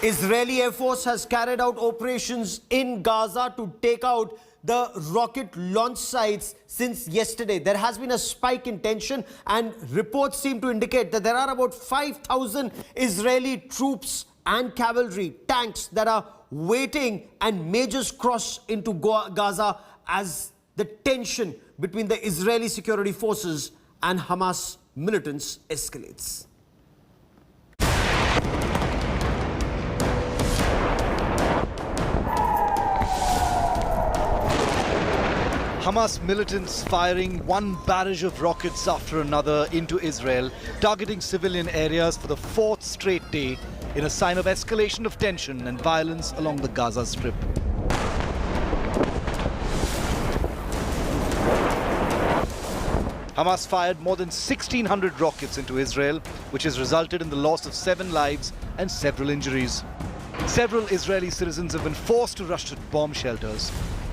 Israeli Air Force has carried out operations in Gaza to take out the rocket launch sites since yesterday. There has been a spike in tension and reports seem to indicate that there are about 5,000 Israeli troops and cavalry tanks that are waiting and may just cross into Gaza as the tension between the Israeli security forces and Hamas militants escalates. Hamas militants firing one barrage of rockets after another into Israel, targeting civilian areas for the fourth straight day in a sign of escalation of tension and violence along the Gaza Strip. Hamas fired more than 1,600 rockets into Israel, which has resulted in the loss of 7 lives and several injuries. Several Israeli citizens have been forced to rush to bomb shelters,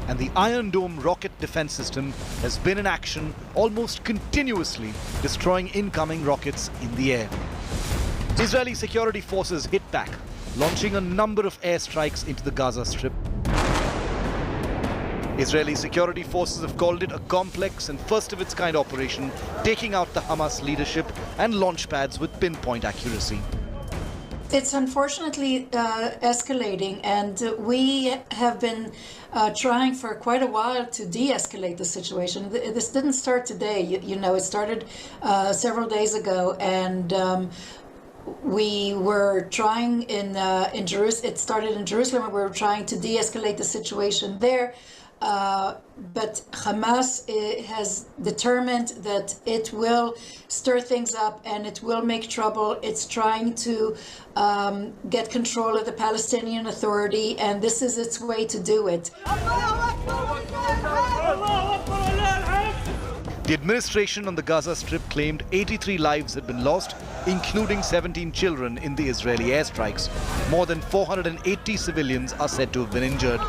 and the Iron Dome rocket defense system has been in action almost continuously, destroying incoming rockets in the air. Israeli security forces hit back, launching a number of airstrikes into the Gaza Strip. Israeli security forces have called it a complex and first-of-its-kind operation, taking out the Hamas leadership and launch pads with pinpoint accuracy. It's unfortunately escalating, and we have been trying for quite a while to de-escalate the situation. This didn't start today. You know, it started several days ago, and we were trying in Jerusalem. It started in Jerusalem, and we were trying to de-escalate the situation there. But Hamas has determined that it will stir things up and it will make trouble. It's trying to get control of the Palestinian Authority, and this is its way to do it. The administration on the Gaza Strip claimed 83 lives had been lost, including 17 children in the Israeli airstrikes. More than 480 civilians are said to have been injured.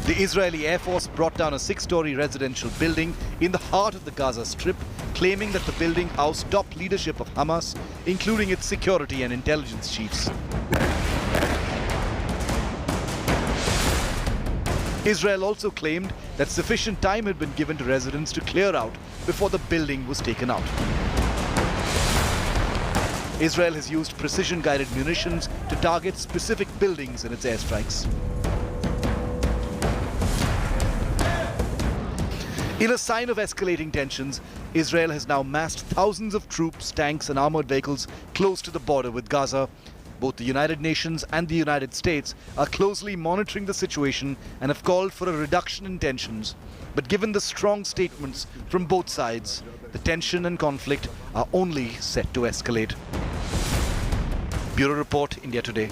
The Israeli Air Force brought down a 6-story residential building in the heart of the Gaza Strip, claiming that the building housed top leadership of Hamas, including its security and intelligence chiefs. Israel also claimed that sufficient time had been given to residents to clear out before the building was taken out. Israel has used precision-guided munitions to target specific buildings in its airstrikes. In a sign of escalating tensions, Israel has now massed thousands of troops, tanks and armored vehicles close to the border with Gaza. Both the United Nations and the United States are closely monitoring the situation and have called for a reduction in tensions. But given the strong statements from both sides, the tension and conflict are only set to escalate. Bureau Report, India Today.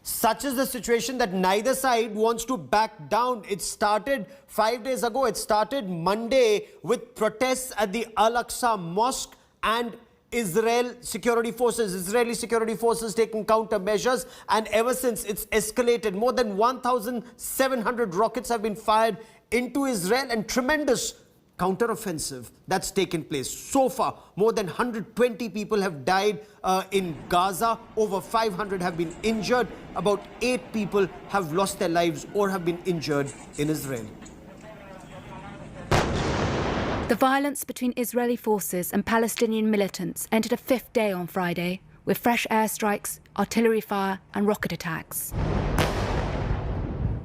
Such is the situation that neither side wants to back down. It started 5 days ago. It started Monday with protests at the Al-Aqsa Mosque and Israeli security forces taking countermeasures. And ever since, it's escalated. More than 1,700 rockets have been fired into Israel, and tremendous counteroffensive that's taken place. So far, more than 120 people have died in Gaza. Over 500 have been injured. About 8 people have lost their lives or have been injured in Israel. The violence between Israeli forces and Palestinian militants entered a 5th day on Friday, with fresh airstrikes, artillery fire and rocket attacks.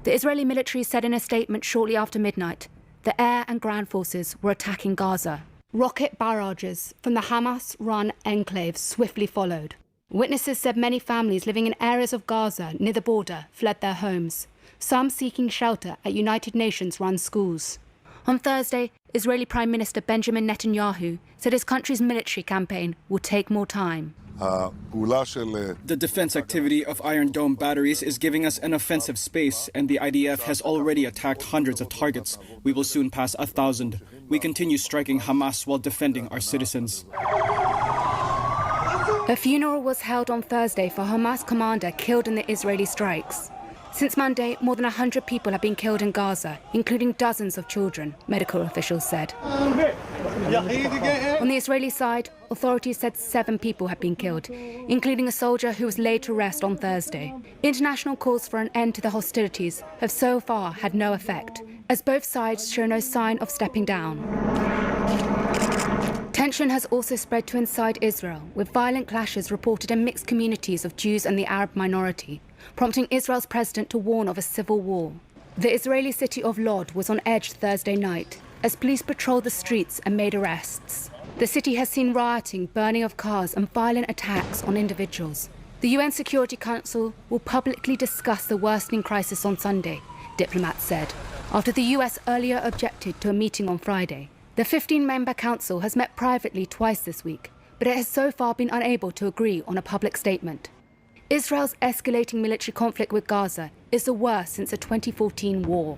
The Israeli military said in a statement shortly after midnight the air and ground forces were attacking Gaza. Rocket barrages from the Hamas-run enclaves swiftly followed. Witnesses said many families living in areas of Gaza near the border fled their homes, some seeking shelter at United Nations-run schools. On Thursday, Israeli Prime Minister Benjamin Netanyahu said his country's military campaign will take more time. The defense activity of Iron Dome batteries is giving us an offensive space, and the IDF has already attacked hundreds of targets. We will soon pass 1,000. We continue striking Hamas while defending our citizens. A funeral was held on Thursday for Hamas commander killed in the Israeli strikes. Since Monday, more than 100 people have been killed in Gaza, including dozens of children, medical officials said. On the Israeli side, authorities said 7 people had been killed, including a soldier who was laid to rest on Thursday. International calls for an end to the hostilities have so far had no effect, as both sides show no sign of stepping down. Tension has also spread to inside Israel, with violent clashes reported in mixed communities of Jews and the Arab minority, prompting Israel's president to warn of a civil war. The Israeli city of Lod was on edge Thursday night as police patrolled the streets and made arrests. The city has seen rioting, burning of cars and violent attacks on individuals. The UN Security Council will publicly discuss the worsening crisis on Sunday, diplomats said, after the US earlier objected to a meeting on Friday. The 15-member council has met privately twice this week, but it has so far been unable to agree on a public statement. Israel's escalating military conflict with Gaza is the worst since the 2014 war.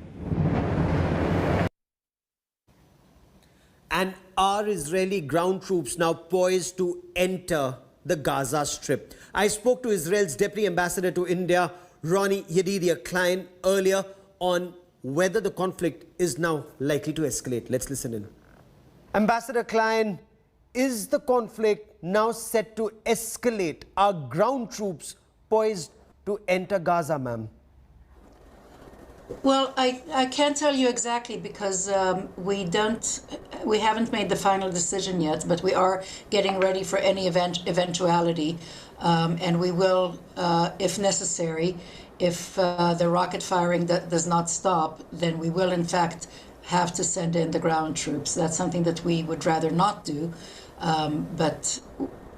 And are Israeli ground troops now poised to enter the Gaza Strip? I spoke to Israel's Deputy Ambassador to India, Ronie Yedidia Clein, earlier on whether the conflict is now likely to escalate. Let's listen in. Ambassador Clein, is the conflict now set to escalate? Are ground troops poised to enter Gaza, ma'am? Well, I can't tell you exactly because we haven't made the final decision yet, but we are getting ready for any eventuality, and we will, if necessary, if the rocket firing does not stop, then we will in fact have to send in the ground troops. That's something that we would rather not do, but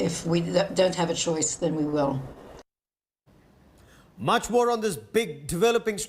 if we don't have a choice, then we will. Much more on this big developing story.